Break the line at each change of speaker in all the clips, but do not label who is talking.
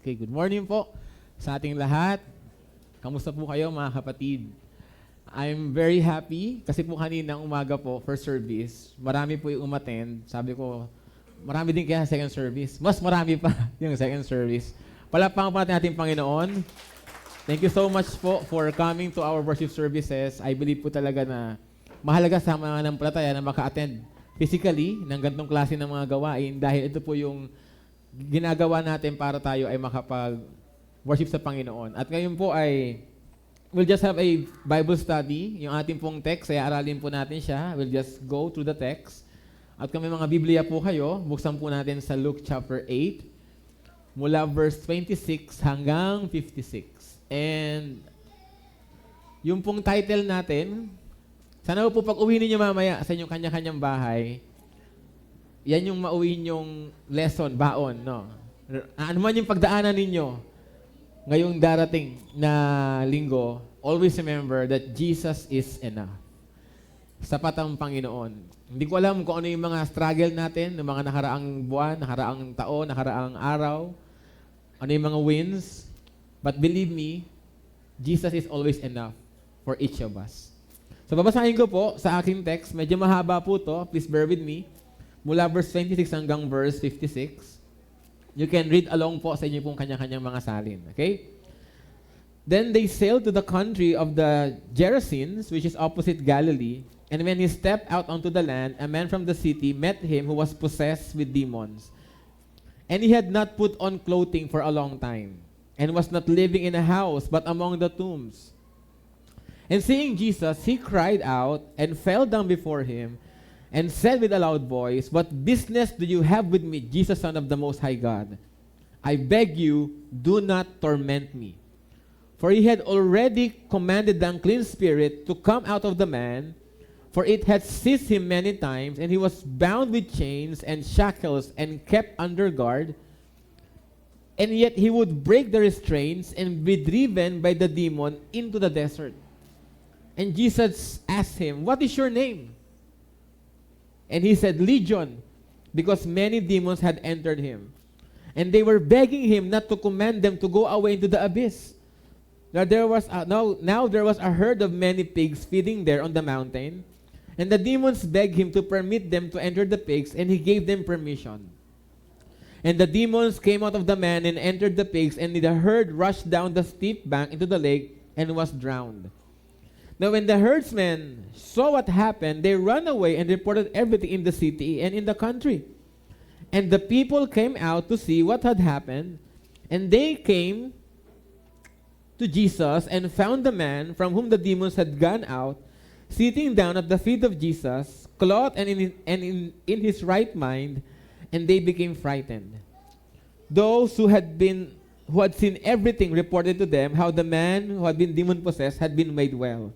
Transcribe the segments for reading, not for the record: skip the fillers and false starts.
Okay, good morning po sa ating lahat. Kamusta po kayo mga kapatid? I'm very happy kasi po kaninang umaga po, first service, marami po yung umattend. Sabi ko, marami din kaya second service. Mas marami pa yung second service. Palakpakan pa natin ating Panginoon. Thank you so much po for coming to our worship services. I believe po talaga na mahalaga sa mga nanampalataya na maka-attend physically ng ganitong klase ng mga gawain dahil ito po yung ginagawa natin para tayo ay makapag-worship sa Panginoon. At ngayon po ay we'll just have a Bible study. Yung ating pong text, ay aralin po natin siya. We'll just go through the text. At kung may mga Biblia po kayo, buksan po natin sa Luke chapter 8, mula verse 26 hanggang 56. And yung pong title natin, sana po pag uwi ninyo mamaya sa inyong kanya-kanyang bahay, yan yung mauwi ninyong lesson, baon, no? Ano man yung pagdaanan ninyo ngayong darating na linggo, always remember that Jesus is enough. Sapat ang Panginoon. Hindi ko alam kung ano yung mga struggle natin, ng mga nakaraang buwan, nakaraang taon, nakaraang araw, ano yung mga wins, but believe me, Jesus is always enough for each of us. So babasahin ko po sa aking text, medyo mahaba po to, please bear with me. Mula verse 26 hanggang verse 56. You can read along po sa inyo pong kanya-kanyang mga salin. Okay? Then they sailed to the country of the Gerasenes, which is opposite Galilee. And when he stepped out onto the land, a man from the city met him who was possessed with demons. And he had not put on clothing for a long time, and was not living in a house, but among the tombs. And seeing Jesus, he cried out and fell down before him, and said with a loud voice, "What business do you have with me, Jesus, Son of the Most High God? I beg you, do not torment me." For he had already commanded the unclean spirit to come out of the man, for it had seized him many times, and he was bound with chains and shackles and kept under guard. And yet he would break the restraints and be driven by the demon into the desert. And Jesus asked him, "What is your name?" And he said, "Legion," because many demons had entered him. And they were begging him not to command them to go away into the abyss. Now there was a herd of many pigs feeding there on the mountain. And the demons begged him to permit them to enter the pigs, and he gave them permission. And the demons came out of the man and entered the pigs, and the herd rushed down the steep bank into the lake and was drowned. Now when the herdsmen saw what happened, they ran away and reported everything in the city and in the country. And the people came out to see what had happened, and they came to Jesus and found the man from whom the demons had gone out, sitting down at the feet of Jesus, clothed and in his right mind, and they became frightened. Those who had seen everything reported to them how the man who had been demon-possessed had been made well.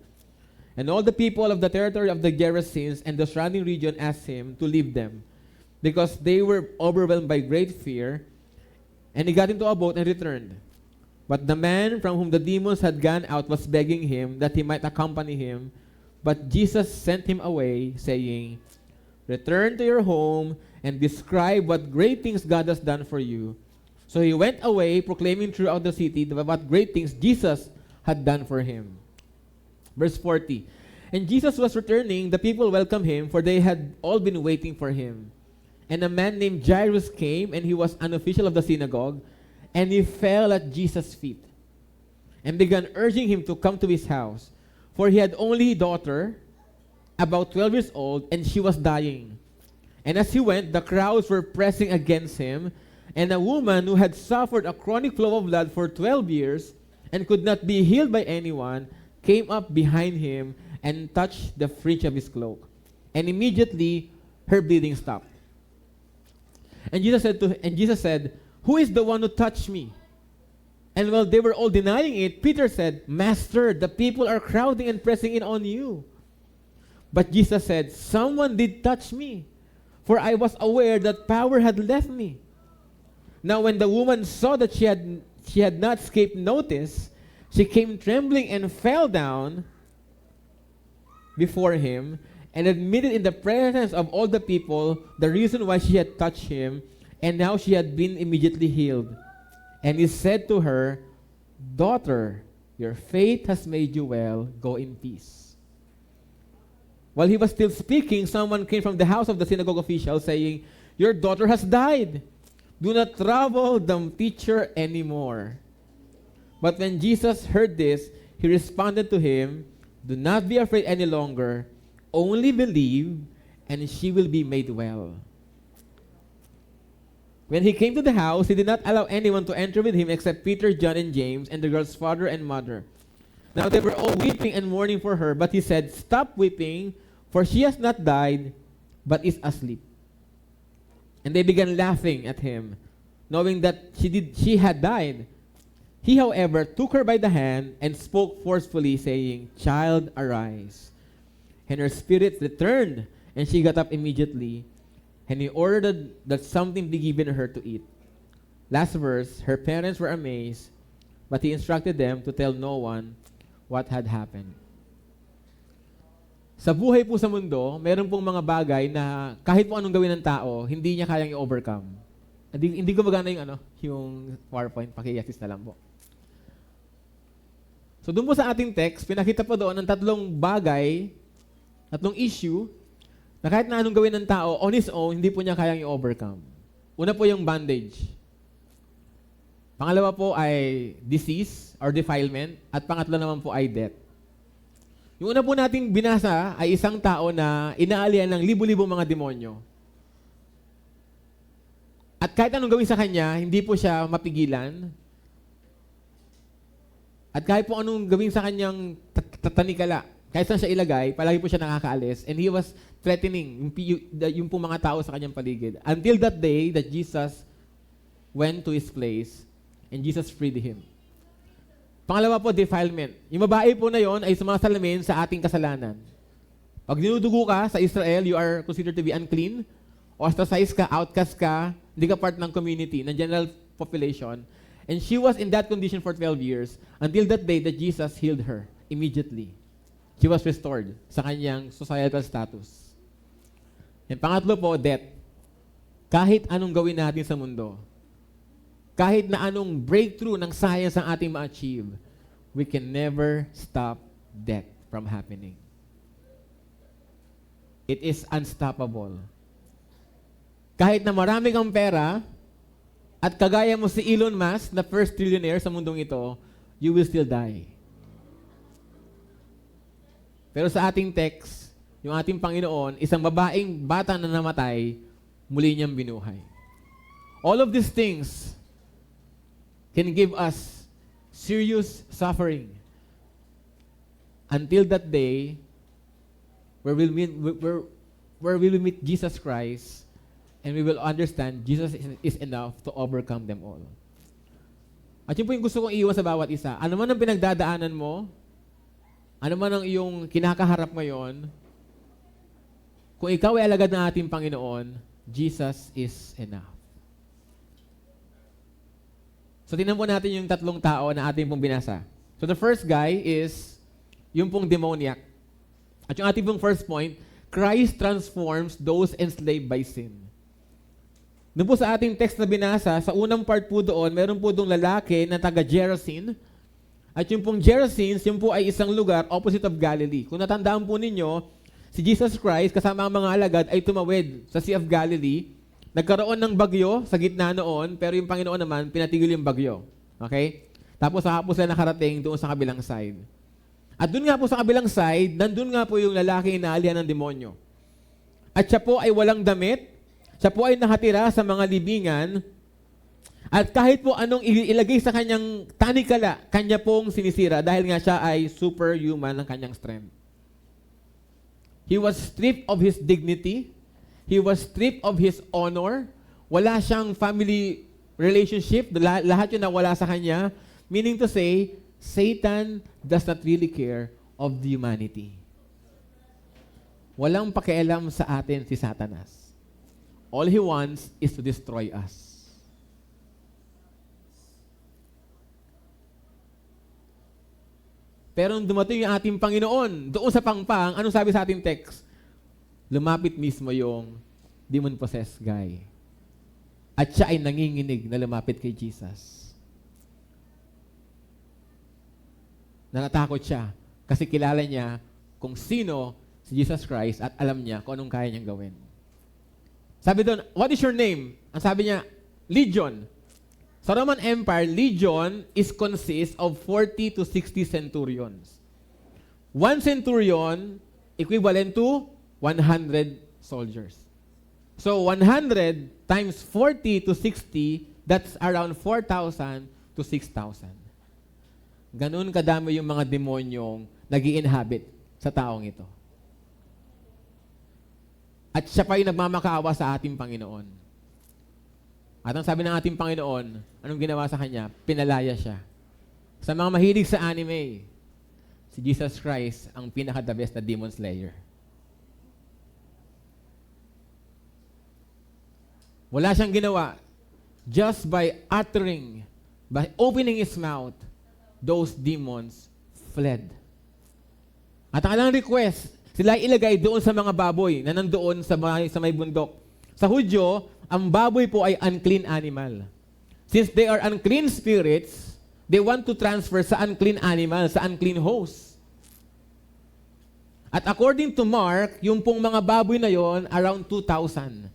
And all the people of the territory of the Gerasenes and the surrounding region asked him to leave them, because they were overwhelmed by great fear. And he got into a boat and returned. But the man from whom the demons had gone out was begging him that he might accompany him. But Jesus sent him away, saying, "Return to your home and describe what great things God has done for you." So he went away, proclaiming throughout the city what great things Jesus had done for him. Verse 40. And Jesus was returning, the people welcomed him, for they had all been waiting for him. And a man named Jairus came, and he was an official of the synagogue, and he fell at Jesus' feet and began urging him to come to his house. For he had only a daughter, about 12 years old, and she was dying. And as he went, the crowds were pressing against him, and a woman who had suffered a chronic flow of blood for 12 years and could not be healed by anyone, came up behind him and touched the fringe of his cloak. And immediately her bleeding stopped. And Jesus said, "Who is the one who touched me?" And while they were all denying it, Peter said, "Master, the people are crowding and pressing in on you." But Jesus said, "Someone did touch me, for I was aware that power had left me." Now when the woman saw that she had not escaped notice, she came trembling and fell down before him and admitted in the presence of all the people the reason why she had touched him and how she had been immediately healed. And he said to her, "Daughter, your faith has made you well. Go in peace." While he was still speaking, someone came from the house of the synagogue official saying, "Your daughter has died. Do not trouble the teacher anymore." But when Jesus heard this, he responded to him, "Do not be afraid any longer. Only believe, and she will be made well." When he came to the house, he did not allow anyone to enter with him except Peter, John, and James, and the girl's father and mother. Now they were all weeping and mourning for her, but he said, "Stop weeping, for she has not died, but is asleep." And they began laughing at him, knowing that she had died. He, however, took her by the hand and spoke forcefully, saying, "Child, arise." And her spirit returned, and she got up immediately. And he ordered that something be given her to eat. Last verse, her parents were amazed, but he instructed them to tell no one what had happened. Sa buhay po sa mundo, meron pong mga bagay na kahit po anong gawin ng tao, hindi niya kayang i-overcome. Hindi ko magana yung PowerPoint, paki-assist na lang po. So doon po sa ating text, pinakita po doon ang tatlong bagay, tatlong issue, na kahit na anong gawin ng tao, on his own, hindi po niya kayang i-overcome. Una po yung bondage. Pangalawa po ay disease or defilement. At pangatlo naman po ay death. Yung una po nating binasa ay isang tao na inaalian ng libo-libong mga demonyo. At kahit anong gawin sa kanya, hindi po siya mapigilan. At kahit po anong gawin sa kanyang tanikala, kahit saan siya ilagay, palagi po siya nakakaalis. And he was threatening yung po mga tao sa kanyang paligid. Until that day that Jesus went to his place and Jesus freed him. Pangalawa po, defilement. Yung babae po na yon ay sumasalamin sa ating kasalanan. Pag dinudugo ka sa Israel, you are considered to be unclean, ostracized ka, outcast ka, hindi ka part ng community, ng general population. And she was in that condition for 12 years until that day that Jesus healed her immediately. She was restored sa kanyang societal status. And pangatlo po, death. Kahit anong gawin natin sa mundo, kahit na anong breakthrough ng science ang ating ma-achieve, we can never stop death from happening. It is unstoppable. Kahit na marami kang pera, at kagaya mo si Elon Musk, na first trillionaire sa mundong ito, you will still die. Pero sa ating text, yung ating Panginoon, isang babaeng bata na namatay, muli niyang binuhay. All of these things can give us serious suffering until that day where we will meet Jesus Christ and we will understand Jesus is enough to overcome them all. At yun po yung gusto kong iiwan sa bawat isa. Ano man ang pinagdadaanan mo, ano man ang iyong kinakaharap ngayon, kung ikaw ay alagad ng ating Panginoon, Jesus is enough. So, tingnan po natin yung tatlong tao na ating pong binasa. So, the first guy is yung pong demoniac. At yung ating pong first point, Christ transforms those enslaved by sin. Doon po sa ating text na binasa, sa unang part po doon, meron po doong lalaki na taga Gerasene. At yung pong Gerasenes, yung po ay isang lugar opposite of Galilee. Kung natandaan po ninyo, si Jesus Christ kasama ang mga alagad ay tumawid sa Sea of Galilee. Nagkaroon ng bagyo sa gitna noon, pero yung Panginoon naman, pinatigil yung bagyo. Okay? Tapos saka po sila nakarating doon sa kabilang side. At doon nga po sa kabilang side, nandun nga po yung lalaki na alihan ng demonyo. At siya po ay walang damit, siya po ay nakatira sa mga libingan, at kahit po anong ilagay sa kanyang tanikala, kanya pong sinisira dahil nga siya ay superhuman ng kanyang strength. He was stripped of his dignity. He was stripped of his honor. Wala siyang family relationship. Lahat yun na wala sa kanya. Meaning to say, Satan does not really care of the humanity. Walang pakialam sa atin si Satanas. All he wants is to destroy us. Pero nung dumating yung ating Panginoon, doon sa pangpang, anong sabi sa ating text? Lumapit mismo yung demon-possessed guy. At siya ay nanginginig na lumapit kay Jesus. na natakot siya kasi kilala niya kung sino si Jesus Christ at alam niya kung anong kaya niyang gawin. Sabi doon, what is your name? Ang sabi niya, Legion. Sa Roman Empire, legion consists of 40 to 60 centurions. One centurion equivalent to 100 soldiers. So 100 times 40 to 60, that's around 4,000 to 6,000. Ganun kadami yung mga demonyong nag-i-inhabit sa taong ito. At siya pa yung nagmamakaawa sa ating Panginoon. At ang sabi ng ating Panginoon, anong ginawa sa kanya? Pinalaya siya. Sa mga mahilig sa anime, si Jesus Christ ang pinaka-the best na demon slayer. Wala siyang ginawa. Just by uttering, by opening his mouth, those demons fled. At ang kanilang request, sila ilagay doon sa mga baboy na nandoon sa may bundok. Sa Hudyo, ang baboy po ay unclean animal. Since they are unclean spirits, they want to transfer sa unclean animal, sa unclean host. At according to Mark, yung pong mga baboy na yon, around 2,000.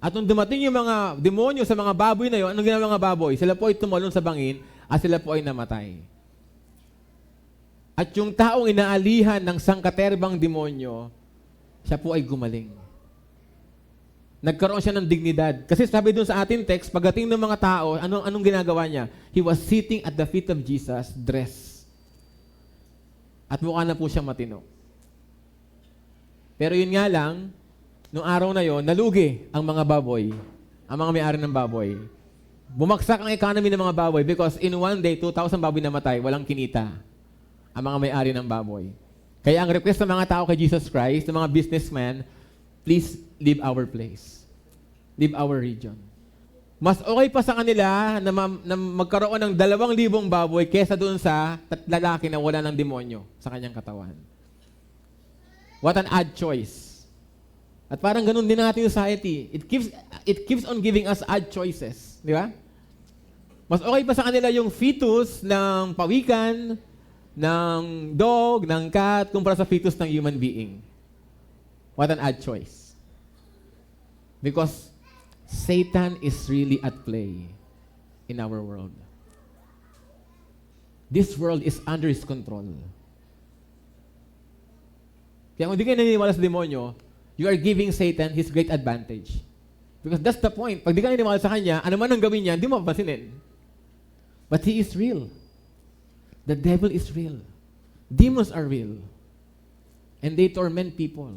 At nung dumating yung mga demonyo sa mga baboy na yon, anong ginawa ng mga baboy? Sila po ay tumalon sa bangin at sila po ay namatay. At yung taong inaalihan ng sangkaterbang demonyo, siya po ay gumaling. Nagkaroon siya ng dignidad. Kasi sabi dun sa ating text, pagdating ng mga tao, anong ginagawa niya? He was sitting at the feet of Jesus, dressed. At mukha na po siyang matino. Pero yun nga lang, noong araw na yon, nalugi ang mga baboy, ang mga may-ari ng baboy. Bumagsak ang economy ng mga baboy because in one day, 2,000 baboy namatay, walang kinita ang mga may-ari ng baboy. Kaya ang request ng mga tao kay Jesus Christ, ng mga businessmen, please leave our place. Leave our region. Mas okay pa sa kanila na magkaroon ng 2,000 baboy kesa doon sa lalaki na wala ng demonyo sa kanyang katawan. What an odd choice. At parang ganun din ang ating society. It keeps on giving us odd choices. Di ba? Mas okay pa sa kanila yung fetus ng pawikan, ng dog, ng cat, kumpara sa fetus ng human being. What an odd choice. Because Satan is really at play in our world. This world is under his control. Kaya kung di kayo naniniwala sa demonyo, you are giving Satan his great advantage. Because that's the point. Pag di ka naniniwala sa kanya, ano man ang gawin niya, hindi mo papansinin. But he is real. The devil is real. Demons are real. And they torment people.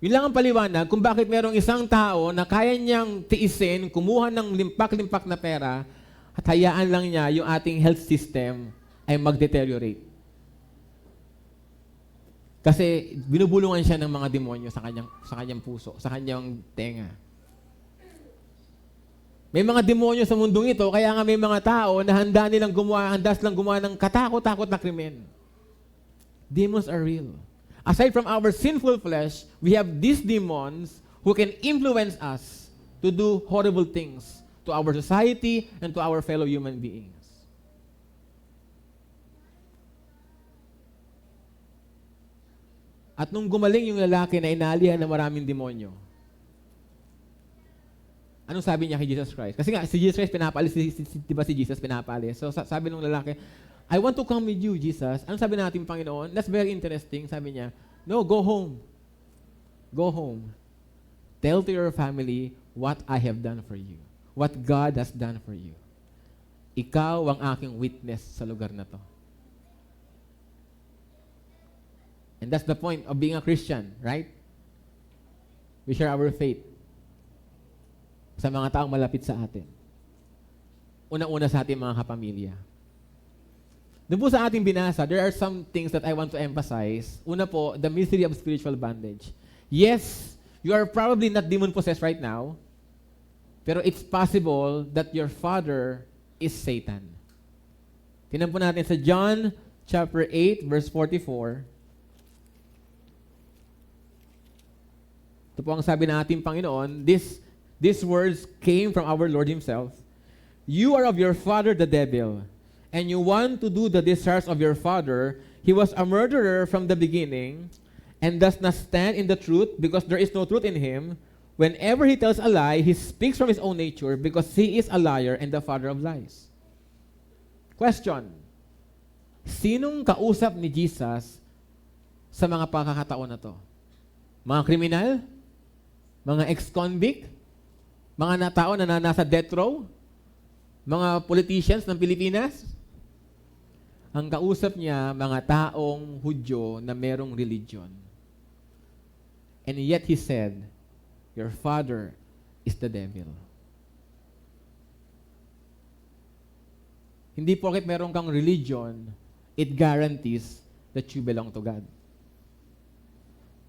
Yun lang ang paliwanag kung bakit merong isang tao na kaya niyang tiisin, kumuha ng limpak-limpak na pera, at hayaan lang niya yung ating health system ay mag-deteriorate. Kasi binubulungan siya ng mga demonyo sa kanyang puso, sa kanyang tenga. May mga demonyo sa mundong ito, kaya nga may mga tao na handa silang gumawa ng katakot-takot na krimen. Demons are real. Aside from our sinful flesh, we have these demons who can influence us to do horrible things to our society and to our fellow human beings. At nung gumaling yung lalaki na inaalihan ng maraming demonyo, anong sabi niya kay Jesus Christ? Kasi nga, si Jesus Christ pinapalis, diba si Jesus pinapalis? So sabi ng lalaki, I want to come with you, Jesus. Anong sabi natin, Panginoon? That's very interesting. Sabi niya, no, go home. Go home. Tell to your family what I have done for you. What God has done for you. Ikaw ang aking witness sa lugar na to. And that's the point of being a Christian, right? We share our faith sa mga taong malapit sa atin. Una-una sa ating mga kapamilya. Doon po sa ating binasa, there are some things that I want to emphasize. Una po, the mystery of spiritual bondage. Yes, you are probably not demon-possessed right now, pero it's possible that your father is Satan. Tingnan po natin sa John chapter 8, verse 44. Ito po ang sabi ng ating Panginoon, these words came from our Lord Himself. You are of your father the devil, and you want to do the desires of your father, he was a murderer from the beginning, and does not stand in the truth, because there is no truth in him. Whenever he tells a lie, he speaks from his own nature, because he is a liar and the father of lies. Question: sinong kausap ni Jesus sa mga pagkakataon na to? Mga kriminal? Mga ex-convict? Mga tao na nasa death row? Mga politicians ng Pilipinas? Ang kausap niya, mga taong Hudyo na merong religion. And yet he said, your father is the devil. Hindi porket meron kang religion, it guarantees that you belong to God.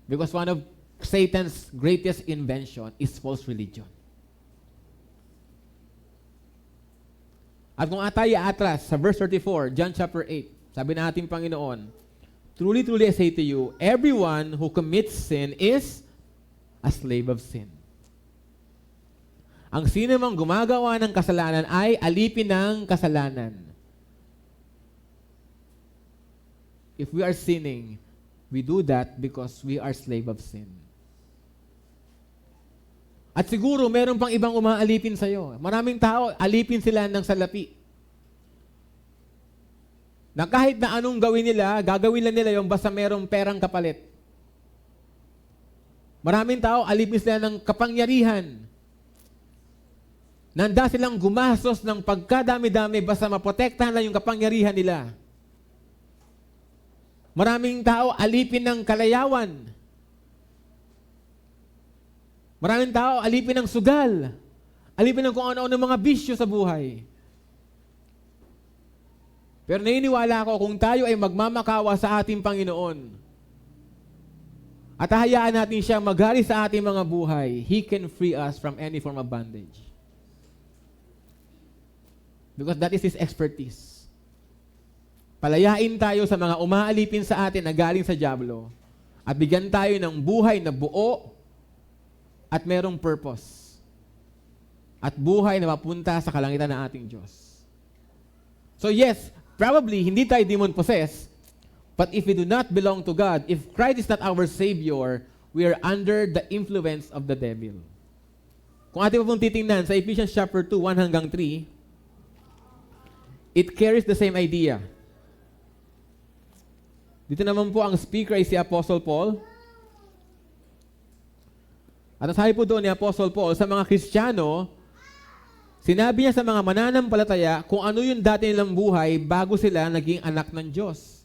Because one of Satan's greatest invention is false religion. At kung tayo atras sa verse 34, John chapter 8, sabi na ating Panginoon, truly, truly I say to you, everyone who commits sin is a slave of sin. Ang sino mang gumagawa ng kasalanan ay alipin ng kasalanan. If we are sinning, we do that because we are slave of sin. At siguro, meron pang ibang umaalipin sa'yo. Maraming tao, alipin sila ng salapi. Na kahit na anong gawin nila, gagawin lang nila yung basta merong perang kapalit. Maraming tao, alipin sila ng kapangyarihan. Nanda silang gumastos ng pagkadami-dami basta maprotektahan lang yung kapangyarihan nila. Maraming tao, alipin ng kalayawan. Maraming tao, alipin ng sugal. Alipin ng kung ano-ano mga bisyo sa buhay. Pero naniniwala ako, kung tayo ay magmamakawa sa ating Panginoon, at hayaan natin siya maghari sa ating mga buhay, He can free us from any form of bondage. Because that is His expertise. Palayain tayo sa mga umaalipin sa atin na galing sa dyablo at bigyan tayo ng buhay na buo at merong purpose. At buhay na mapunta sa kalangitan ng ating Diyos. So yes, probably hindi tayo demon-possessed, but if we do not belong to God, if Christ is not our Savior, we are under the influence of the devil. Kung ating po pong titingnan sa Ephesians chapter 2, 1 hanggang 3, it carries the same idea. Dito naman po ang speaker ay si Apostle Paul. At sabi po doon ni Apostle Paul, sa mga Kristiyano, sinabi niya sa mga mananampalataya kung ano yung dati nilang buhay bago sila naging anak ng Diyos.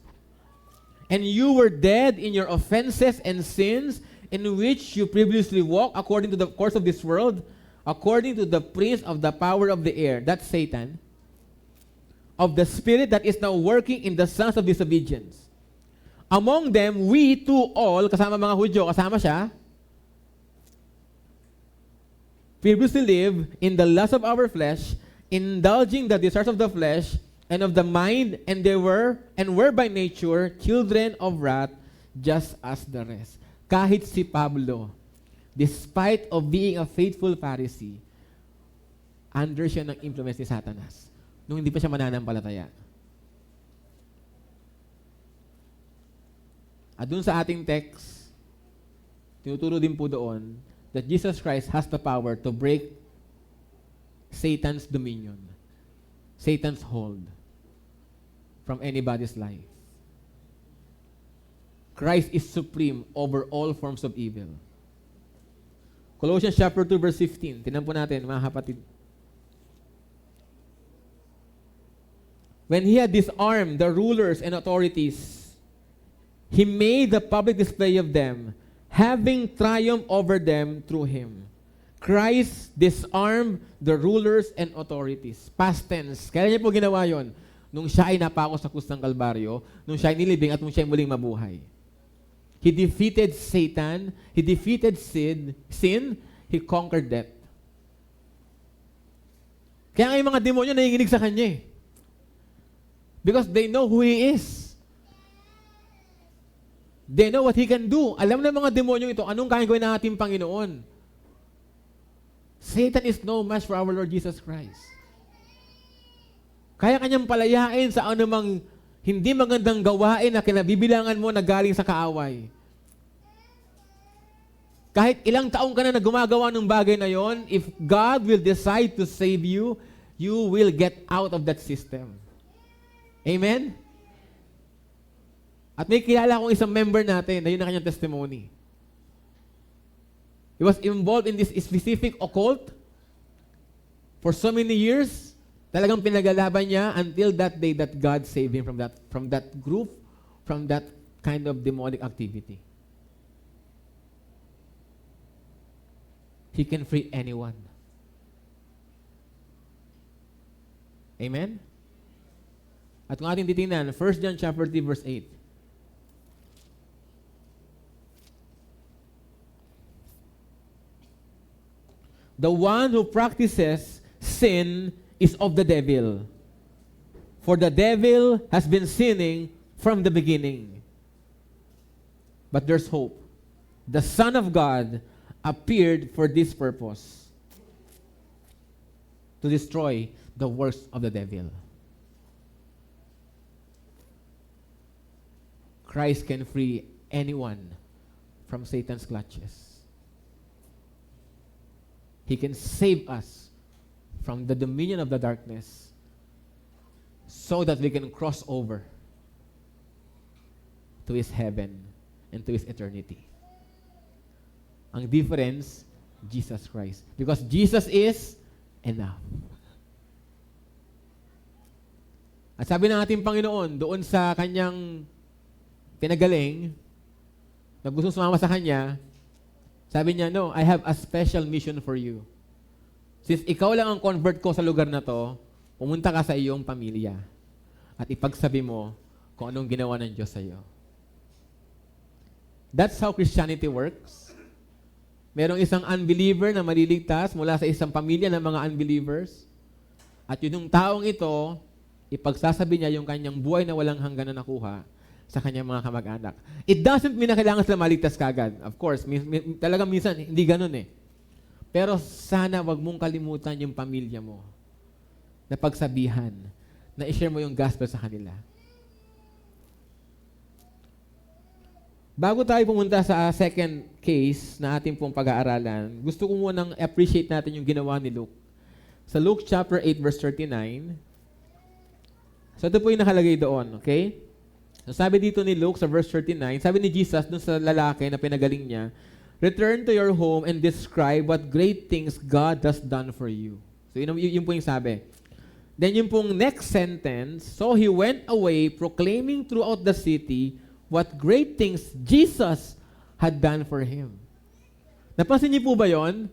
And you were dead in your offenses and sins in which you previously walked according to the course of this world, according to the prince of the power of the air, that's Satan, of the spirit that is now working in the sons of disobedience. Among them, we too all, kasama mga Hudyo, kasama siya, previously live in the lust of our flesh, indulging the desires of the flesh and of the mind, and were by nature children of wrath, just as the rest. Kahit si Pablo, despite of being a faithful Pharisee, under siya ng influence ni Satanas nung hindi pa siya mananampalataya. At dun sa ating text, tinuturo din po doon that Jesus Christ has the power to break Satan's dominion, Satan's hold from anybody's life. Christ is supreme over all forms of evil. Colossians chapter 2 verse 15. Tingnan po natin, mga kapatid. When He had disarmed the rulers and authorities, He made the public display of them, having triumphed over them through Him. Christ disarmed the rulers and authorities. Past tense. Kaya niya po ginawa yon nung siya ay napako sa krus ng Kalbaryo, nung siya ay nilibing at nung siya ay muling mabuhay. He defeated Satan, He defeated sin, He conquered death. Kaya nga yung mga demonyo nanginginig sa Kanya eh. Because they know who He is. They know what He can do. Alam na mga demonyong ito, anong kaya gawin ng ating Panginoon? Satan is no match for our Lord Jesus Christ. Kaya kanyang palayain sa anumang hindi magandang gawain na kinabibilangan mo na galing sa kaaway. Kahit ilang taong ka na gumagawa ng bagay na yon, if God will decide to save you, you will get out of that system. Amen? At may kilala akong isang member natin na yun ang kanyang testimony. He was involved in this specific occult for so many years. Talagang pinagalaban niya until that day that God saved him from that group, from that kind of demonic activity. He can free anyone. Amen? At kung ating titingnan, 1 John chapter 3 verse 8. The one who practices sin is of the devil. For the devil has been sinning from the beginning. But there's hope. The Son of God appeared for this purpose, to destroy the works of the devil. Christ can free anyone from Satan's clutches. He can save us from the dominion of the darkness so that we can cross over to His heaven and to His eternity. Ang difference, Jesus Christ. Because Jesus is enough. At sabi ng ating Panginoon, doon sa kanyang pinagaling, na gusto sumama sa kanya, sabi niya, no, I have a special mission for you. Since ikaw lang ang convert ko sa lugar na to, pumunta ka sa iyong pamilya at ipagsabi mo kung anong ginawa ng Diyos sa iyo. That's how Christianity works. Merong isang unbeliever na maliligtas mula sa isang pamilya ng mga unbelievers. At yung taong ito, ipagsasabi niya yung kanyang buhay na walang hanggan na nakuha sa kanyang mga kamag-anak. It doesn't mean na kailangan sila maligtas kagad. Of course, talagang minsan, hindi ganun eh. Pero sana wag mong kalimutan yung pamilya mo na pagsabihan, na i-share mo yung gospel sa kanila. Bago tayo pumunta sa second case na ating pong pag-aaralan, gusto ko munang appreciate natin yung ginawa ni Luke. Sa Luke chapter 8 verse 39, so ito po yung nakalagay doon, okay? So sabi dito ni Luke sa verse 39, sabi ni Jesus dun sa lalaki na pinagaling niya, return to your home and describe what great things God has done for you. So yun po yung sabi. Then yung pong next sentence, so he went away proclaiming throughout the city what great things Jesus had done for him. Napansin niyo po ba yon?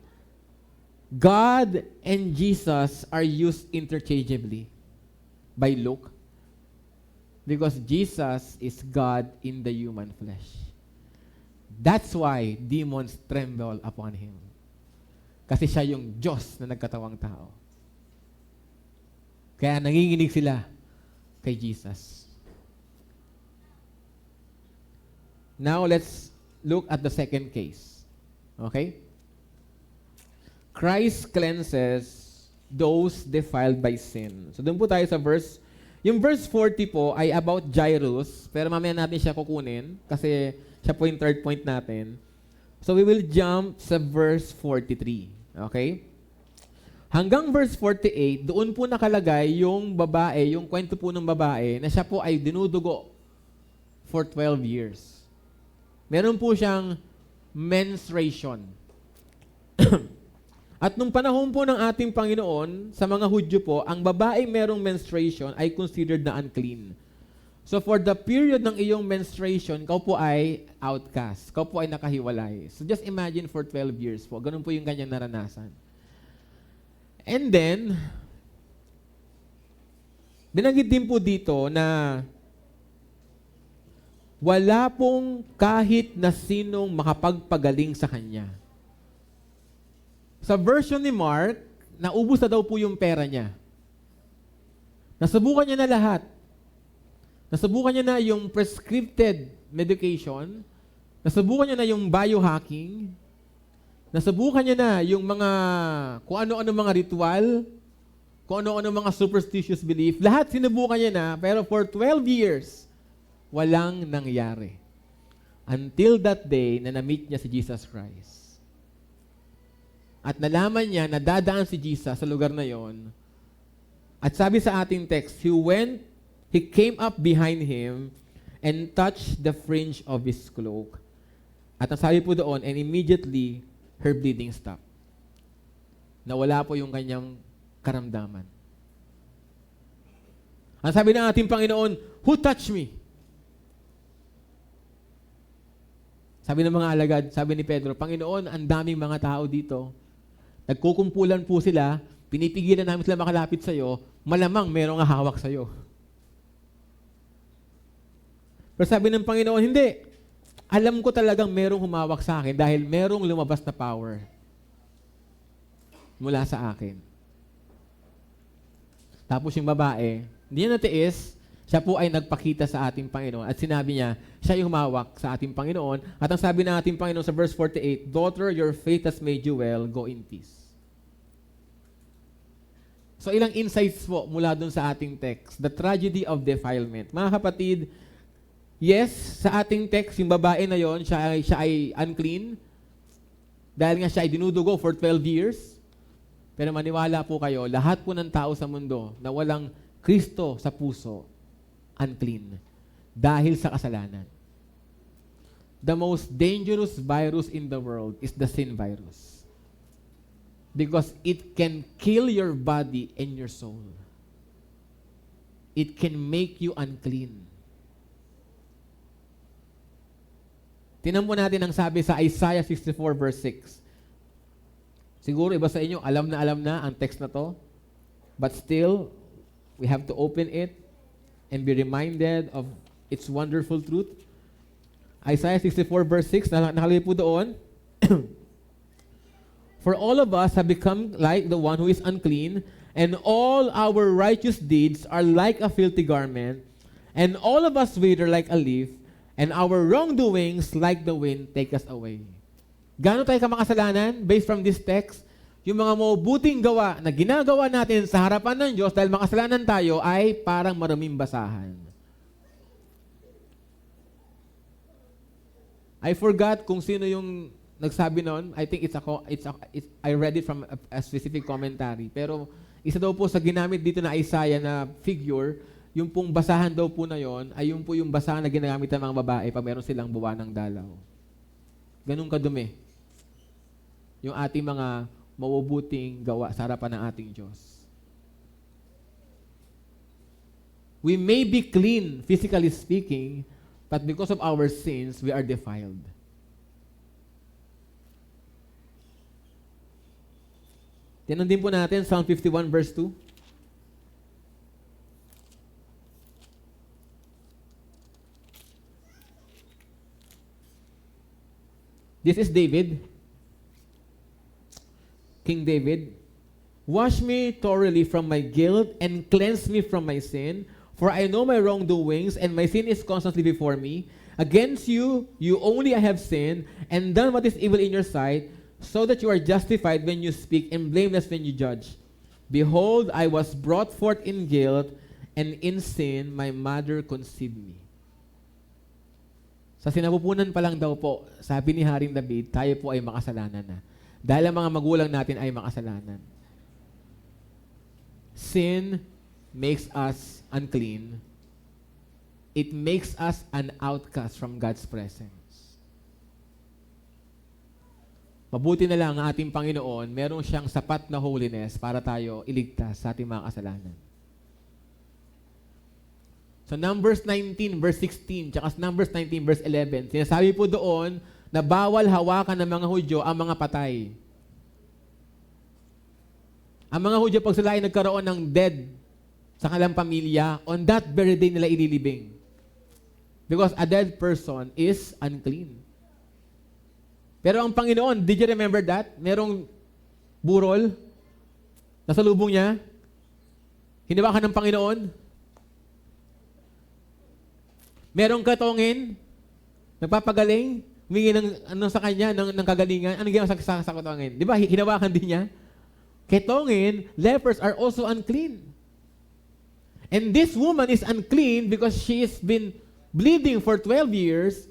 God and Jesus are used interchangeably by Luke. Because Jesus is God in the human flesh. That's why demons tremble upon Him. Kasi siya yung Diyos na nagkatawang tao. Kaya nanginginig sila kay Jesus. Now let's look at the second case. Okay? Christ cleanses those defiled by sin. So doon po tayo sa verse. Yung verse 40 po ay about Jairus, pero mamaya natin siya kukunin kasi siya po yung third point natin. So we will jump sa verse 43. Okay? Hanggang verse 48, doon po nakalagay yung babae, yung kwento po ng babae na siya po ay dinudugo for 12 years. Meron po siyang menstruation. At nung panahon po ng ating Panginoon, sa mga Hudyo po, ang babae merong menstruation ay considered na unclean. So for the period ng iyong menstruation, kau po ay outcast. Kau po ay nakahiwalay. So just imagine for 12 years po. Ganun po yung kanyang naranasan. And then, binanggit din po dito na wala pong kahit na sinong makapagpagaling sa kanya. Sa version ni Mark, naubos na daw po yung pera niya. Nasubukan niya na lahat. Nasubukan niya na yung prescripted medication. Nasubukan niya na yung kung ano-ano mga superstitious belief. Lahat sinubukan niya na, pero for 12 years, walang nangyari. Until that day na na-meet niya si Jesus Christ. At nalaman niya na dadaan si Jesus sa lugar na yon. At sabi sa ating text, he came up behind him and touched the fringe of his cloak. At ang sabi po doon, and immediately, her bleeding stopped. Nawala po yung kanyang karamdaman. Ang sabi ng ating Panginoon, who touched me? Sabi ng mga alagad, sabi ni Pedro, Panginoon, ang daming mga tao dito. Nagkukumpulan po sila, pinipigilan namin sila makalapit sa iyo, malamang merong hawak sa iyo. Pero sabi ng Panginoon, hindi. Alam ko talagang merong humawak sa akin dahil merong lumabas na power mula sa akin. Tapos yung babae, hindi niya natiis, siya po ay nagpakita sa ating Panginoon at sinabi niya, siya yung humawak sa ating Panginoon. At ang sabi ng ating Panginoon sa verse 48, Daughter, your faith has made you well, go in peace. So ilang insights po mula dun sa ating text. The tragedy of defilement. Mga kapatid, yes, sa ating text, yung babae na yon, siya ay unclean. Dahil nga siya ay dinudugo for 12 years. Pero maniwala po kayo, lahat po ng tao sa mundo na walang Kristo sa puso, unclean. Dahil sa kasalanan. The most dangerous virus in the world is the sin virus. Because it can kill your body and your soul. It can make you unclean. Tingnan po natin ang sabi sa Isaiah 64 verse 6. Siguro iba sa inyo, alam na ang text na to. But still, we have to open it and be reminded of its wonderful truth. Isaiah 64 verse 6, nakalagay po doon. For all of us have become like the one who is unclean, and all our righteous deeds are like a filthy garment, and all of us wither like a leaf, and our wrongdoings like the wind take us away. Gaano tayo kamakasalanan? Based from this text, yung mga mabuting gawa na ginagawa natin sa harapan ng Diyos dahil makasalanan tayo ay parang maruming basahan. I forgot kung sino yung nagsabi noon. I think I read it from a specific commentary. Pero isa daw po sa ginamit dito na Isaiah na figure, yung pong basahan daw po na yon ay yung po yung basahan na ginagamit ng mga babae pag meron silang buwan ng dalaw. Ganun kadumi yung ating mga mabubuting gawa sa harapan ng ating Diyos. We may be clean, physically speaking, but because of our sins, we are defiled. Tinan din po natin, Psalm 51 verse 2. This is David. King David. Wash me thoroughly from my guilt and cleanse me from my sin, for I know my wrongdoings and my sin is constantly before me. Against you, you only I have sinned and done what is evil in your sight, so that you are justified when you speak and blameless when you judge. Behold, I was brought forth in guilt, and in sin my mother conceived me. Sa sinapupunan pa lang daw po, sabi ni Haring David, tayo po ay makasalanan na. Dahil ang mga magulang natin ay makasalanan. Sin makes us unclean. It makes us an outcast from God's presence. Mabuti na lang ang ating Panginoon, meron siyang sapat na holiness para tayo iligtas sa ating mga kasalanan. So Numbers 19 verse 16, tsaka Numbers 19 verse 11, sinasabi po doon na bawal hawakan ng mga Hudyo ang mga patay. Ang mga Hudyo pag sila ay nagkaroon ng dead sa kanilang pamilya, on that very day nila ililibing. Because a dead person is unclean. Pero ang Panginoon, did you remember that? Merong burol nasa lubong niya. Hinawakan ng Panginoon. Merong katongin, nagpapagaling, humingi ng sa kanya, ng kagalingan. Ano ginawa sa katongin? Di ba, hinawakan din niya? Ketongin, lepers are also unclean. And this woman is unclean because she has been bleeding for 12 years.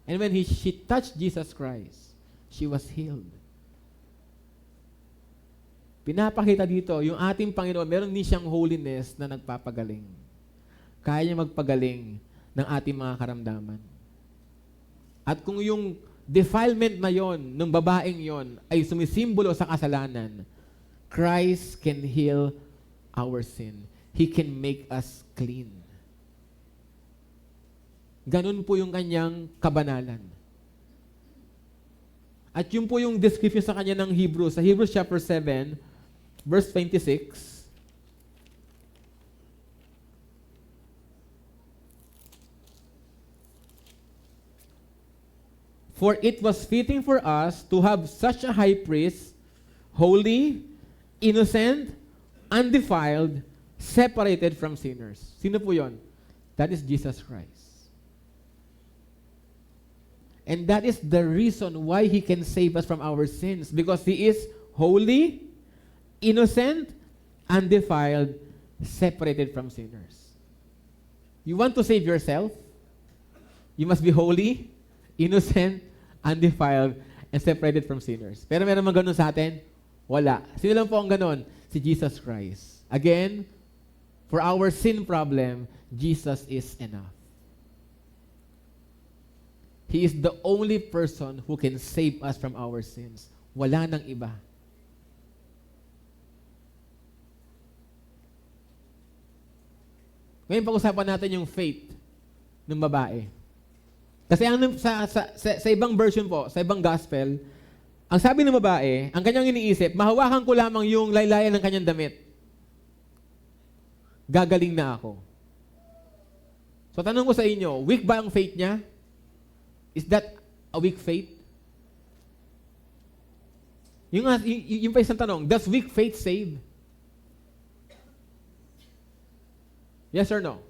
And when she touched Jesus Christ, she was healed. Pinapakita dito, yung ating Panginoon, meron din siyang holiness na nagpapagaling. Kaya niya magpagaling ng ating mga karamdaman. At kung yung defilement na yon, ng babaeng yon, ay sumisimbolo sa kasalanan, Christ can heal our sin. He can make us clean. Ganun po yung kanyang kabanalan. At yun po yung description sa kanya ng Hebrews. Sa Hebrews chapter 7, verse 26, for it was fitting for us to have such a high priest, holy, innocent, undefiled, separated from sinners. Sino po yun? That is Jesus Christ. And that is the reason why He can save us from our sins. Because He is holy, innocent, undefiled, separated from sinners. You want to save yourself? You must be holy, innocent, undefiled, and separated from sinners. Pero meron mang ganun sa atin? Wala. Sino lang po ang ganun? Si Jesus Christ. Again, for our sin problem, Jesus is enough. He is the only person who can save us from our sins. Wala nang iba. Ngayon pag-usapan natin yung faith ng babae. Kasi sa ibang version po, sa ibang gospel, ang sabi ng babae, ang kanyang iniisip, mahawakan ko lamang yung laylayan ng kanyang damit. Gagaling na ako. So tanong ko sa inyo, weak ba ang faith niya? Is that a weak faith? Yung pa isang tanong, does weak faith save? Yes or no?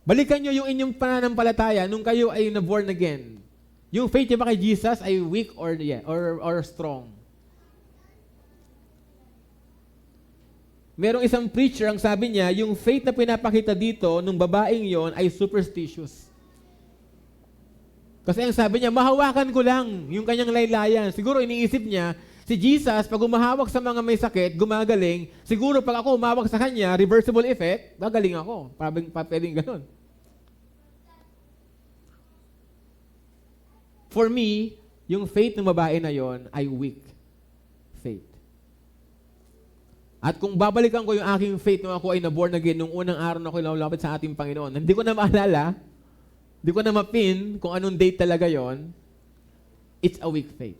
Balikan nyo yung inyong pananampalataya nung kayo ay na-born again. Yung faith niya ba kay Jesus ay weak or strong? Merong isang preacher, ang sabi niya, yung faith na pinapakita dito nung babaeng yon ay superstitious. Kasi ang sabi niya, mahawakan ko lang yung kanyang laylayan. Siguro iniisip niya, si Jesus, pag umahawak sa mga may sakit, gumagaling, siguro pag ako umawak sa kanya, reversible effect, gagaling ako. Pwedeng ganun. For me, yung faith ng babae na yon ay weak faith. At kung babalikan ko yung aking faith nung ako ay na-born again, nung unang araw na ako lumapit sa ating Panginoon, hindi ko na maalala, hindi ko na mapin kung anong date talaga yon, it's a weak faith.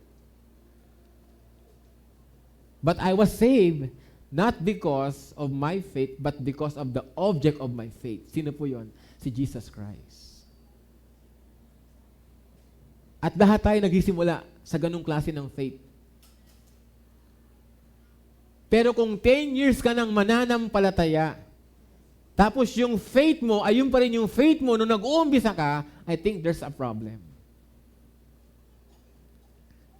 But I was saved not because of my faith, but because of the object of my faith. Sino po yun? Si Jesus Christ. At lahat tayo nagsisimula sa ganung klase ng faith. Pero kung 10 years ka nang mananampalataya, tapos yung faith mo ay yung pa rin yung faith mo nung nag-uumpisa ka, I think there's a problem.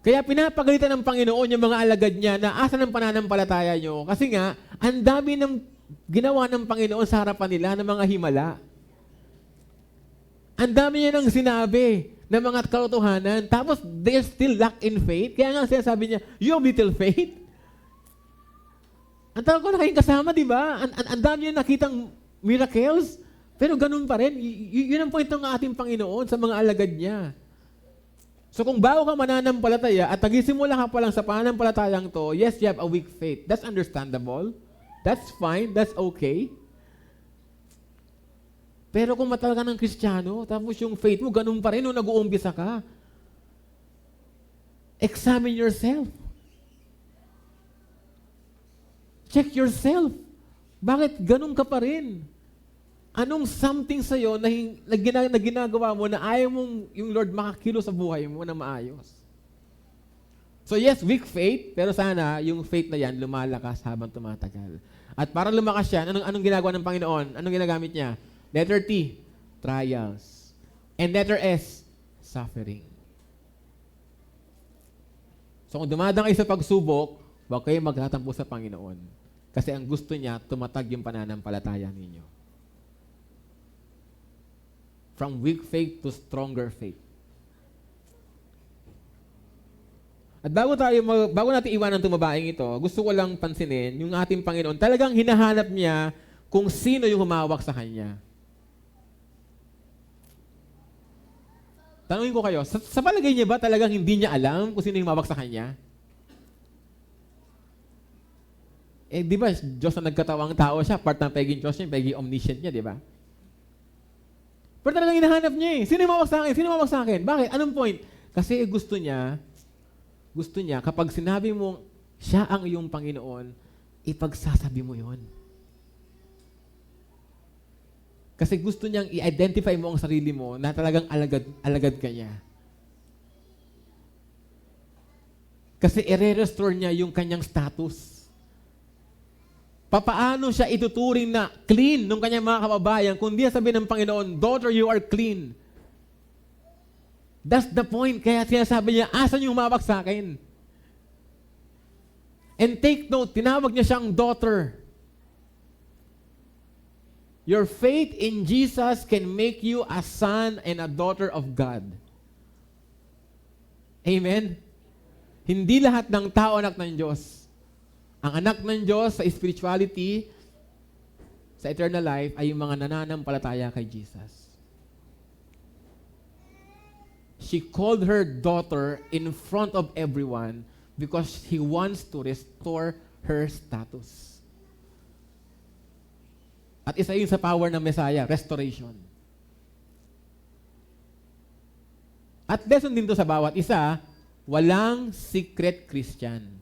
Kaya pinapagalitan ng Panginoon yung mga alagad niya na asan ang pananampalataya nyo. Kasi nga, ang dami ng ginawa ng Panginoon sa harapan nila ng mga himala. Ang dami niya nang sinabi ng mga katotohanan. Tapos, they still lack in faith. Kaya nga sinasabi niya, you have little faith. Ang tawag ko na kayong kasama, di ba? Ang dami niya nakitang miracles. Pero ganun pa rin. Yun ang point ng ating Panginoon sa mga alagad niya. So kung bago ka mananampalataya at nagisimula ka pa lang sa pananampalatayang to, yes, you have a weak faith. That's understandable. That's fine. That's okay. Pero kung matagal ka ng Kristiyano, tapos yung faith mo, ganun pa rin nung nag-uumpisa ka. Examine yourself. Check yourself. Bakit ganun ka pa rin? Anong something sa'yo na ginagawa mo na ayaw mong yung Lord makakilo sa buhay mo na maayos? So yes, weak faith, pero sana yung faith na yan lumalakas habang tumatagal. At para lumakas yan, anong ginagawa ng Panginoon? Anong ginagamit niya? Letter T, trials. And letter S, suffering. So kung dumadang kayo sa pagsubok, Huwag kayo magtatampo sa Panginoon. Kasi ang gusto niya, tumatag yung pananampalataya ninyo. From weak faith to stronger faith. At bago natin iwanan itong babaeng ito, gusto ko lang pansinin, yung ating Panginoon, talagang hinahanap niya kung sino yung humawak sa Kanya. Tanungin ko kayo, sa palagay niya ba talagang hindi niya alam kung sino yung humawak sa Kanya? Di ba, Diyos na nagkatawang tao siya, part ng pagiging Diyos niya, pagiging omniscient niya, di ba? Pero talagang hinahanap niya eh. Sino yung humawak sa akin? Sino yung humawak sa akin? Bakit? Anong point? Kasi gusto niya, kapag sinabi mo, siya ang iyong Panginoon, ipagsasabi mo yon. Kasi gusto niyang i-identify mo ang sarili mo na talagang alagad ka niya. Kasi i-restore niya yung kanyang status. Papaano siya ituturing na clean ng kanyang mga kababayan kung di sabi ng Panginoon, daughter, you are clean. That's the point. Kaya sinasabi niya, asan yung humawak sa akin? And take note, tinawag niya siyang daughter. Your faith in Jesus can make you a son and a daughter of God. Amen? Hindi lahat ng tao anak ng Diyos. Ang anak ng Diyos sa spirituality, sa eternal life, ay yung mga nananampalataya kay Jesus. She called her daughter in front of everyone because He wants to restore her status. At isa yun sa power ng Messiah, restoration. At lesson din to sa bawat isa, walang secret Christian.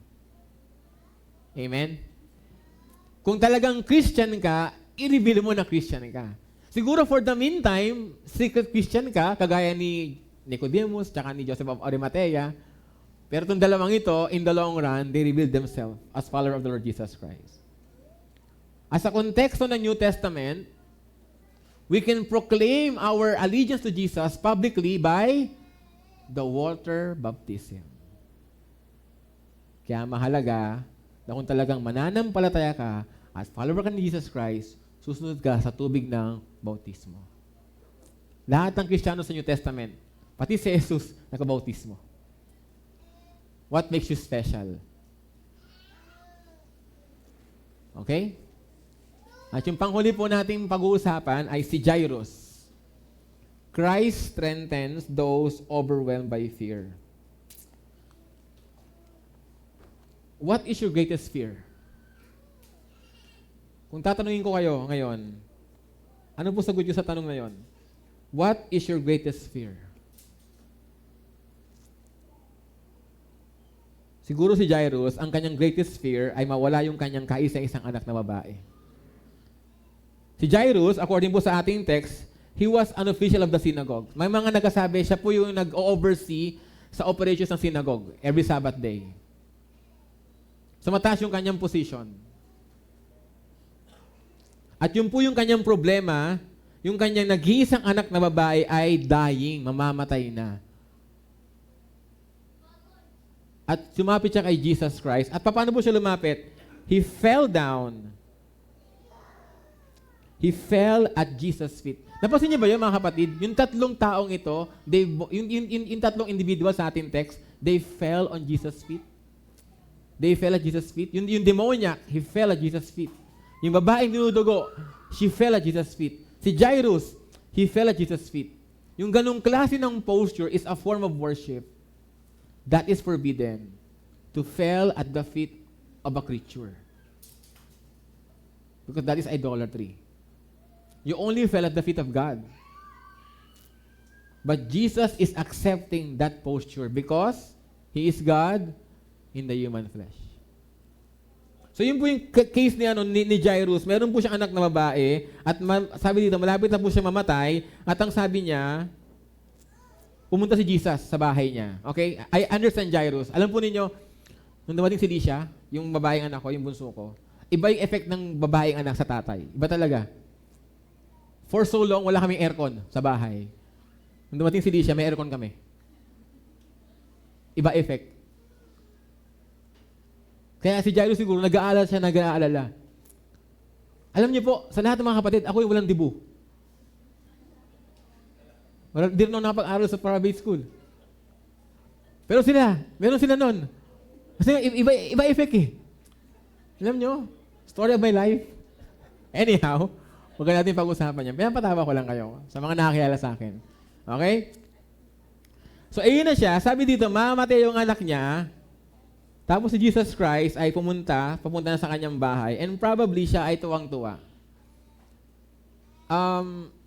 Amen? Kung talagang Christian ka, i-reveal mo na Christian ka. Siguro for the meantime, secret Christian ka, kagaya ni Nicodemus, tsaka ni Joseph of Arimathea, pero itong dalawang ito, in the long run, they reveal themselves as follower of the Lord Jesus Christ. As a konteksto ng New Testament, we can proclaim our allegiance to Jesus publicly by the water baptism. Kaya mahalaga na kung talagang mananampalataya ka as follower ka ni Jesus Christ, susunod ka sa tubig ng bautismo. Lahat ng Kristiyano sa New Testament, pati si Jesus, nakabautismo. What makes you special? Okay? At yung panghuli po nating pag-uusapan ay si Jairus. Christ strengthens those overwhelmed by fear. What is your greatest fear? Kung tatanungin ko kayo ngayon, ano po sagot niyo sa tanong na yon? What is your greatest fear? Siguro si Jairus, ang kanyang greatest fear ay mawala yung kanyang kaisa-isang anak na babae. Si Jairus, according po sa ating text, he was an official of the synagogue. May mga nagkasabi, siya po yung nag-oversee sa operations ng synagogue every Sabbath day. So mataas yung kanyang position. At yun po yung kanyang problema, yung kanyang nag-iisang anak na babae ay dying, mamamatay na. At sumapit siya kay Jesus Christ. At paano po siya lumapit? He fell down. He fell at Jesus' feet. Napansin niyo ba yun, mga kapatid? Yung tatlong taong ito, yung tatlong individual sa ating text, they fell on Jesus' feet. They fell at Jesus' feet. Yung demoniac, he fell at Jesus' feet. Yung babaeng dinudugo, she fell at Jesus' feet. Si Jairus, he fell at Jesus' feet. Yung ganong klase ng posture is a form of worship that is forbidden, to fall at the feet of a creature. Because that is idolatry. You only fell at the feet of God. But Jesus is accepting that posture because He is God in the human flesh. So yun po yung case ni Jairus. Meron po siyang anak na babae at sabi dito, malapit na po siya mamatay at ang sabi niya, pumunta si Jesus sa bahay niya. Okay? I understand Jairus. Alam po ninyo, nung dumating si Licia, yung babaeng anak ko, yung bunso ko, iba yung effect ng babaeng anak sa tatay. Iba talaga. For so long, wala kaming aircon sa bahay. Nung dumating si Licia, may aircon kami. Iba effect. Kaya si Jairus siguro, nag-aalala siya, nag-aalala. Alam niyo po, sa lahat ng mga kapatid, ako yung walang dibu. Di rin ako nakapag-aral sa private school. Pero sila, meron sila nun. Kasi iba effect eh. Alam niyo, story of my life. Anyhow, huwag natin pag-usapan yan. Pinapatawa ko lang kayo sa mga nakakilala sa akin. Okay? So, ayun na siya. Sabi dito, mamatay yung anak niya. Tapos si Jesus Christ ay papunta na sa kanyang bahay. And probably siya ay tuwang-tuwa.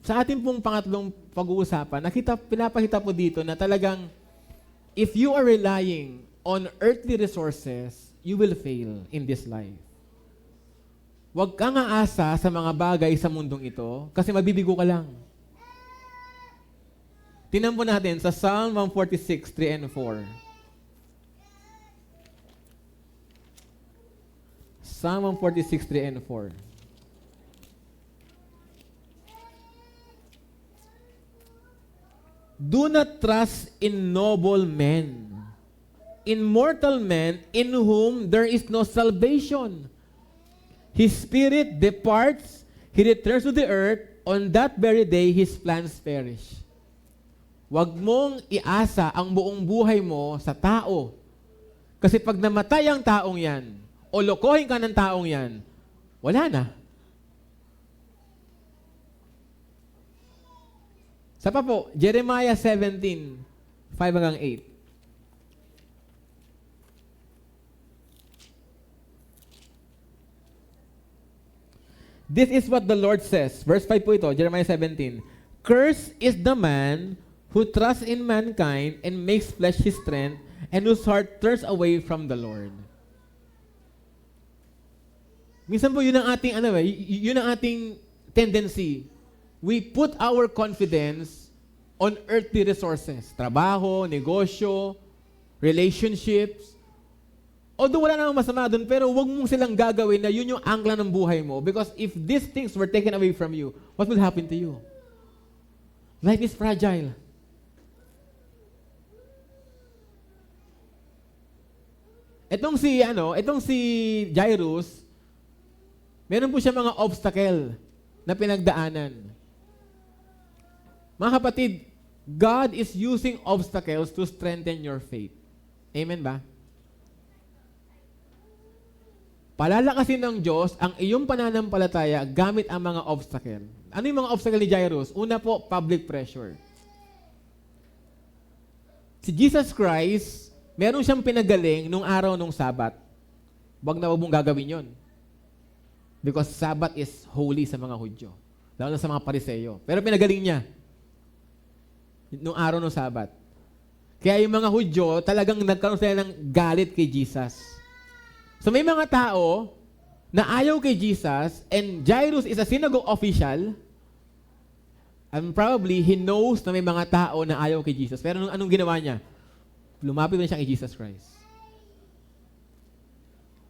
Sa ating pong pangatlong pag-uusapan, pinapakita po dito na talagang if you are relying on earthly resources, you will fail in this life. Huwag kang aasa sa mga bagay sa mundong ito kasi mabibigo ka lang. Tingnan po natin sa Psalm 146, 3 and 4. Psalm 146, 3 and 4. Do not trust in noble men, in mortal men in whom there is no salvation. His spirit departs, he returns to the earth, on that very day his plans perish. Huwag mong iasa ang buong buhay mo sa tao. Kasi pag namatay ang taong yan, o lokohin ka ng taong yan, wala na. Sa pa po, Jeremiah 17, 5 hanggang 8. This is what the Lord says. Verse 5 po ito, Jeremiah 17. Cursed is the man who trusts in mankind and makes flesh his strength, and whose heart turns away from the Lord. Minsan po, yun ang ating tendency. We put our confidence on earthly resources. Trabaho, negosyo, relationships. Although wala namang masama doon, pero wag mong silang gagawin na yun yung angla ng buhay mo. Because if these things were taken away from you, what will happen to you? Life is fragile. Itong si Jairus, meron po siya mga obstacle na pinagdaanan. Mga kapatid, God is using obstacles to strengthen your faith. Amen ba? Palalakasin ng Diyos ang iyong pananampalataya gamit ang mga obstacle. Ano yung mga obstacle ni Jairus? Una po, public pressure. Si Jesus Christ, meron siyang pinagaling nung araw nung Sabat. Huwag na huwag mong gagawin yon. Because Sabat is holy sa mga Hudyo. Lalo na sa mga Pariseyo. Pero pinagaling niya nung araw ng Sabat. Kaya yung mga Hudyo, talagang nagkaroon sila ng galit kay Jesus. So may mga tao na ayaw kay Jesus, and Jairus is a synagogue official, and probably he knows na may mga tao na ayaw kay Jesus. Pero anong ginawa niya? Lumapit na siya kay Jesus Christ.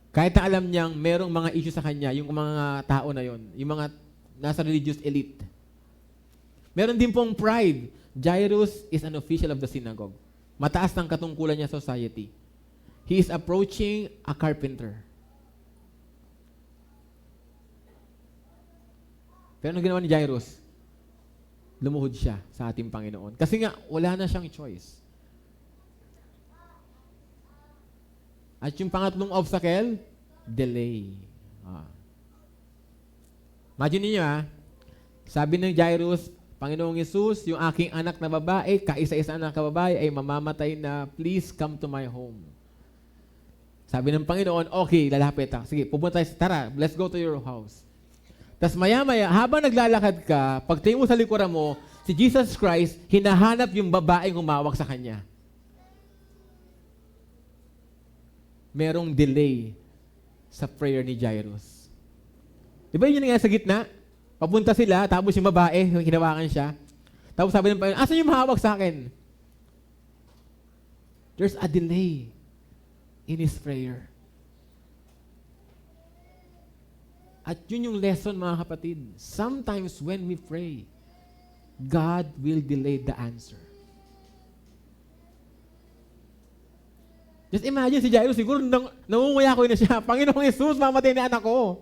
Kahit na alam niyang merong mga issue sa kanya, yung mga tao na yon, yung mga nasa religious elite. Meron din pong pride. Jairus is an official of the synagogue. Mataas ng katungkulan niya sa society. He is approaching a carpenter. Pero ano ginawa ni Jairus? Lumuhod siya sa ating Panginoon. Kasi nga, wala na siyang choice. At yung pangatlong obstacle, delay. Imagine niyo sabi ng Jairus, Panginoong Hesus, yung aking anak na babae, kaisa-isa anak na babae ay mamamatay na, please come to my home. Sabi ng Panginoon, okay, lalapit ka. Sige, pupunta tayo, tara, let's go to your house. Tapos maya-maya, habang naglalakad ka, pagtingin mo sa likuran mo, si Jesus Christ, hinahanap yung babaeng humawak sa kanya. Merong delay sa prayer ni Jairus. Di ba yun yung sa gitna? Papunta sila, tapos yung babae, hinawakan siya. Tapos sabi ng Panginoon, asan yung mahawak sa akin? There's a delay in his prayer. At yun yung lesson, mga kapatid. Sometimes when we pray, God will delay the answer. Just imagine si Jairus, siguro nangunguya ko na siya, Panginoong Jesus, mamatay na anak ko.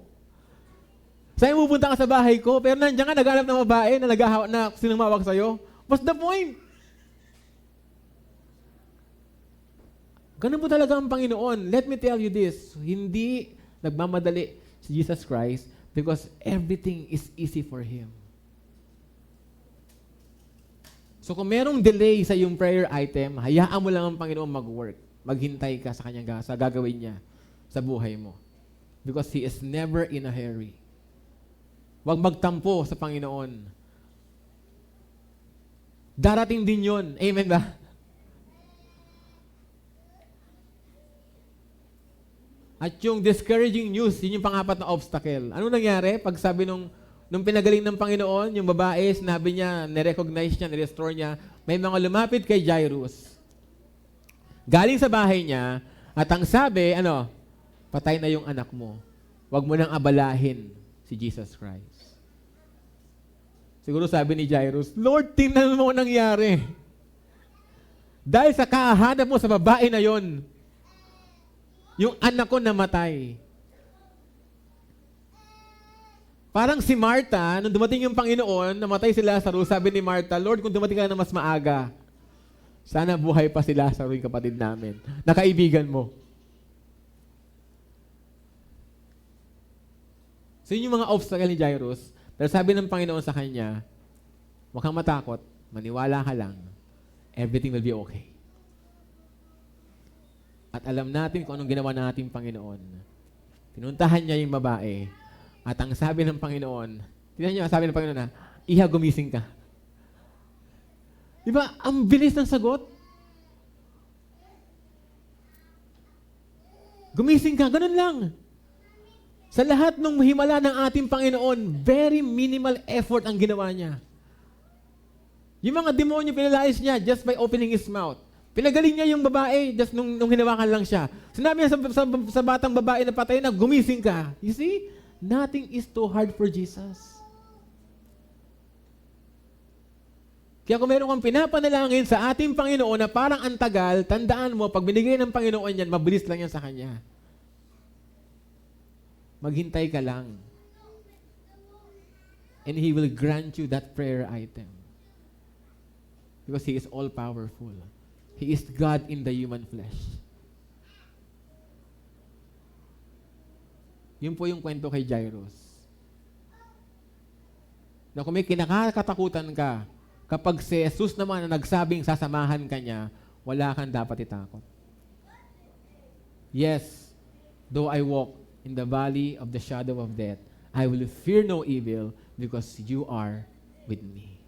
Saan pupunta ka sa bahay ko? Pero nandiyan ka, naghanap ng babae na naghahawak na sinumawag sa'yo. What's the point? Ganun po talaga ang Panginoon. Let me tell you this, hindi nagmamadali si Jesus Christ because everything is easy for Him. So kung merong delay sa iyong prayer item, hayaan mo lang ang Panginoon mag-work. Maghintay ka sa kanyang sa gagawin niya sa buhay mo. Because He is never in a hurry. Huwag magtampo sa Panginoon. Darating din yun. Amen ba? At yung discouraging news, yun yung pangapat na obstacle. Ano nangyari? Pag sabi nung pinagaling ng Panginoon, yung babae, sinabi niya, nirecognize niya, nirestore niya, may mga lumapit kay Jairus. Galing sa bahay niya, at ang sabi, patay na yung anak mo. Huwag mo nang abalahin si Jesus Christ. Siguro sabi ni Jairus, Lord, tingnan mo nangyari. Dahil sa kahanap mo sa babae na yon, yung anak ko namatay. Parang si Martha, nung dumating yung Panginoon, namatay si Lazarus, sabi ni Martha, Lord, kung dumating ka na mas maaga, sana buhay pa si Lazarus, yung kapatid namin, na kaibigan mo. So yun yung mga obstacle ni Jairus. Pero sabi ng Panginoon sa kanya, huwag kang matakot, maniwala ka lang, everything will be okay. At alam natin kung anong ginawa ng ating Panginoon. Pinuntahan niya yung babae, at ang sabi ng Panginoon, tingnan niyo, sabi ng Panginoon Iha, gumising ka. Di ba? Ang bilis ng sagot. Gumising ka, ganun lang. Sa lahat ng himala ng ating Panginoon, very minimal effort ang ginawa niya. Yung mga demonyo, pinalayas niya just by opening His mouth. Pinagaling niya yung babae just nung hinawakan lang siya. Sinabi niya sa batang babae na patay na, gumising ka. You see? Nothing is too hard for Jesus. Kaya kung meron kang pinapanalangin sa ating Panginoon na parang antagal, tandaan mo, pag binigay ng Panginoon yan, mabilis lang yan sa Kanya. Maghintay ka lang. And He will grant you that prayer item. Because He is all-powerful. He is God in the human flesh. Yun po yung kwento kay Jairus. Na kung may kinakatakutan ka, kapag si Jesus naman na nagsabing sasamahan ka niya, wala kang dapat itakot. Yes, though I walk in the valley of the shadow of death, I will fear no evil because you are with me.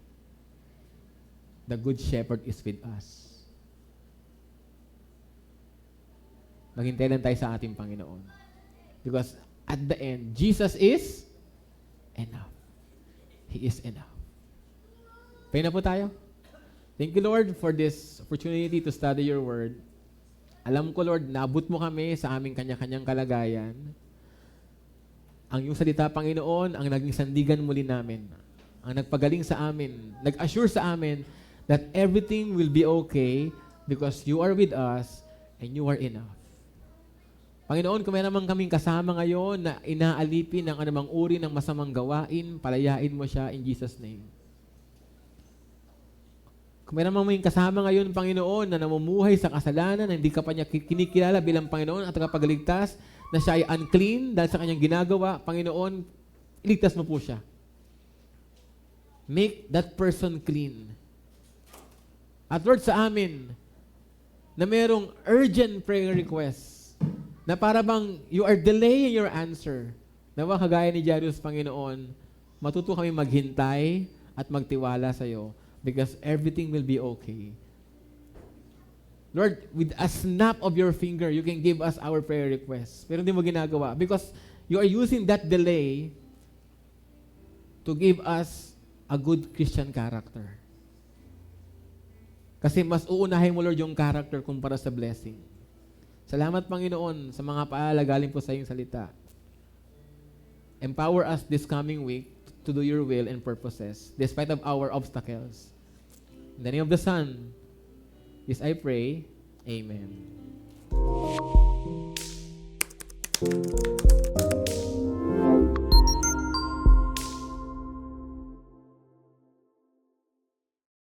The good shepherd is with us. Maghintay lang tayo sa ating Panginoon. Because at the end, Jesus is enough. He is enough. Pray na po tayo. Thank you, Lord, for this opportunity to study your word. Alam ko, Lord, naabot mo kami sa aming kanya-kanyang kalagayan. Ang iyong salita, Panginoon, ang naging sandigan muli namin. Ang nagpagaling sa amin, nag-assure sa amin that everything will be okay because you are with us and you are enough. Panginoon, kung may naman kaming kasama ngayon na inaalipin ng anumang uri ng masamang gawain, palayain mo siya in Jesus' name. Kung may naman may kasama ngayon, Panginoon, na namumuhay sa kasalanan, na hindi ka pa niya kinikilala bilang Panginoon at tagapagligtas, na siya ay unclean dahil sa kanyang ginagawa, Panginoon, iligtas mo po siya. Make that person clean. At Lord, sa amin, na merong urgent prayer requests, na para bang you are delaying your answer, nawa kagaya ni Jairus, Panginoon, matuto kami maghintay at magtiwala sa iyo because everything will be okay. Lord, with a snap of your finger, you can give us our prayer requests. Pero hindi mo ginagawa because you are using that delay to give us a good Christian character. Kasi mas uunahin mo, Lord, yung character kumpara sa blessing. Salamat, Panginoon, sa mga paalala galing po sa iyong salita. Empower us this coming week to do your will and purposes despite of our obstacles. In the name of the Son, yes, I pray. Amen. po.